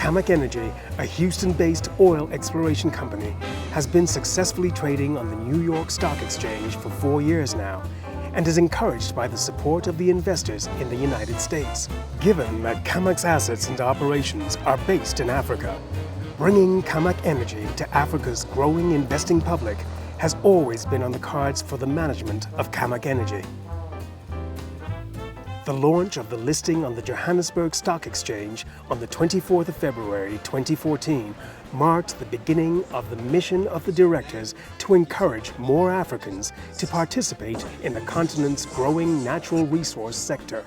Camac Energy, a Houston-based oil exploration company, has been successfully trading on the New York Stock Exchange for 4 years now and is encouraged by the support of the investors in the United States. Given that Camac's assets and operations are based in Africa, bringing Camac Energy to Africa's growing investing public has always been on the cards for the management of Camac Energy. The launch of the listing on the Johannesburg Stock Exchange on the 24th of February 2014 marked the beginning of the mission of the directors to encourage more Africans to participate in the continent's growing natural resource sector.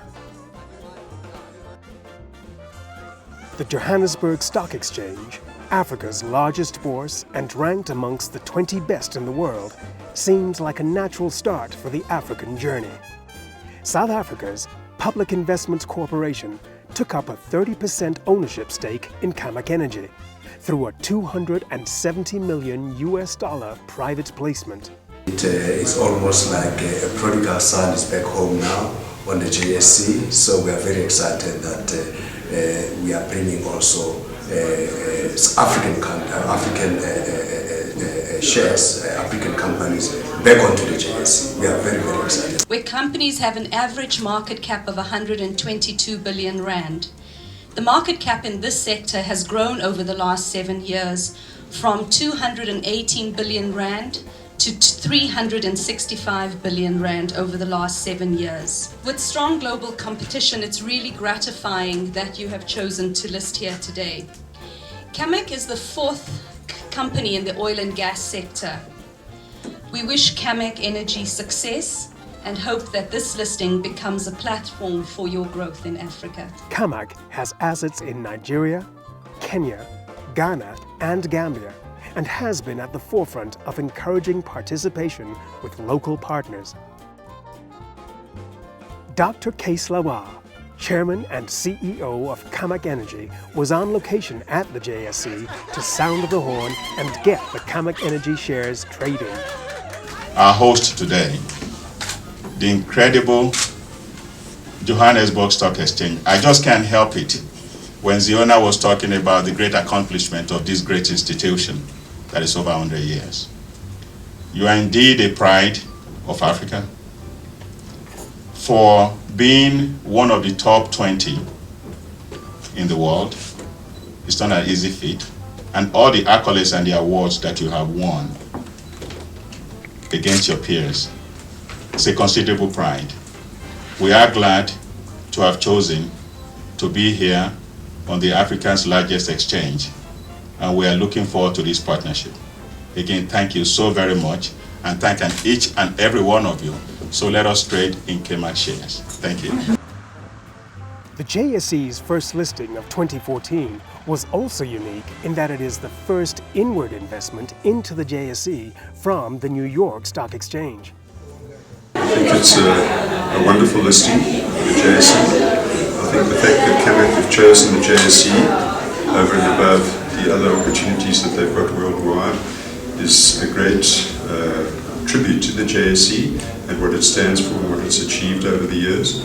The Johannesburg Stock Exchange, Africa's largest bourse and ranked amongst the 20 best in the world, seems like a natural start for the African journey. South Africa's Public Investments Corporation took up a 30% ownership stake in Camac Energy through a $270 million private placement. It is almost like a prodigal son is back home now on the JSE, so we are very excited that we are bringing also African shares, African companies back onto the JSE. We are very, very excited. Where companies have an average market cap of 122 billion rand. The market cap in this sector has grown over the last 7 years from 218 billion rand to 365 billion rand over the last 7 years. With strong global competition, it's really gratifying that you have chosen to list here today. Camac is the 4th company in the oil and gas sector. We wish Camac Energy success and hope that this listing becomes a platform for your growth in Africa. Camac has assets in Nigeria, Kenya, Ghana, and Gambia, and has been at the forefront of encouraging participation with local partners. Dr. Case Lawa, Chairman and CEO of Camac Energy, was on location at the JSE to sound the horn and get the Camac Energy shares trading. Our host today, the incredible Johannesburg Stock Exchange. I just can't help it when Ziona was talking about the great accomplishment of this great institution that is over 100 years. You are indeed a pride of Africa for being one of the top 20 in the world. It's not an easy feat, and all the accolades and the awards that you have won against your peers, it's a considerable pride. We are glad to have chosen to be here on the Africa's largest exchange, and we are looking forward to this partnership. Again, thank you so very much, and thank each and every one of you. So let us trade in Camac shares. Thank you. The JSE's first listing of 2014 was also unique in that it is the first inward investment into the JSE from the New York Stock Exchange. I think it's a wonderful listing for the JSE. I think the fact that Camac have chosen the JSE over and above the other opportunities that they've got worldwide is a great tribute to the JSE and what it stands for and what it's achieved over the years.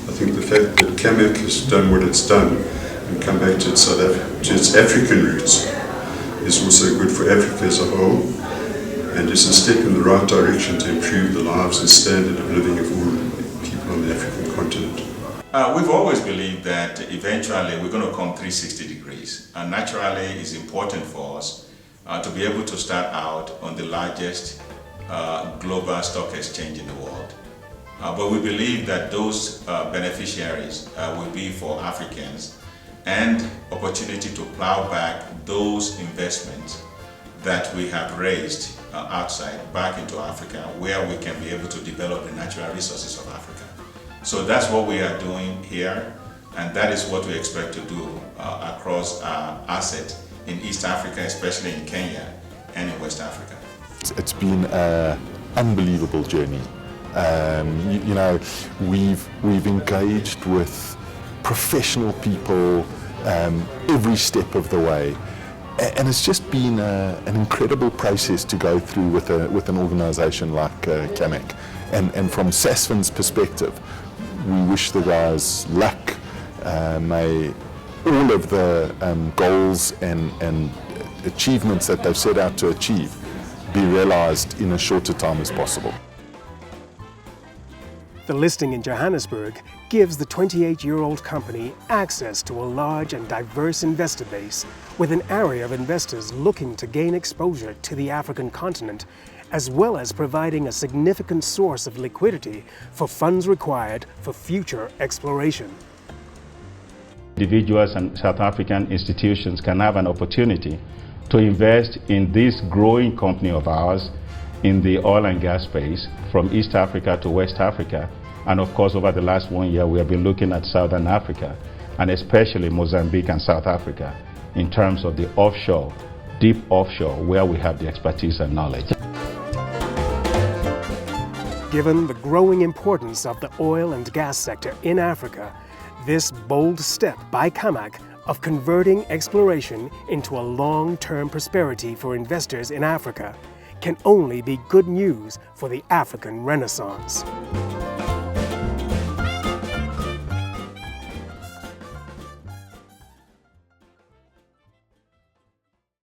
I think the fact that Camac has done what it's done and come back to its African roots is also good for Africa as a whole, and is a step in the right direction to improve the lives and standard of living of all people on the African continent. We've always believed that eventually we're going to come 360 degrees, and naturally it's important for us to be able to start out on the largest global stock exchange in the world. But we believe that those beneficiaries will be for Africans, and opportunity to plow back those investments that we have raised outside back into Africa, where we can be able to develop the natural resources of Africa. So that's what we are doing here, and that is what we expect to do across our asset in East Africa, especially in Kenya and in West Africa. It's been an unbelievable journey. You know, we've engaged with professional people every step of the way, and it's just been an incredible process to go through with an organisation like Camac. And from SASFIN's perspective, we wish the guys luck. May all of the goals and achievements that they've set out to achieve be realized in as short a time as possible. The listing in Johannesburg gives the 28-year-old company access to a large and diverse investor base with an area of investors looking to gain exposure to the African continent, as well as providing a significant source of liquidity for funds required for future exploration. Individuals and South African institutions can have an opportunity to invest in this growing company of ours in the oil and gas space from East Africa to West Africa. And of course, over the last 1 year, we have been looking at Southern Africa, and especially Mozambique and South Africa, in terms of the offshore, deep offshore, where we have the expertise and knowledge. Given the growing importance of the oil and gas sector in Africa, this bold step by Camac of converting exploration into a long-term prosperity for investors in Africa can only be good news for the African Renaissance.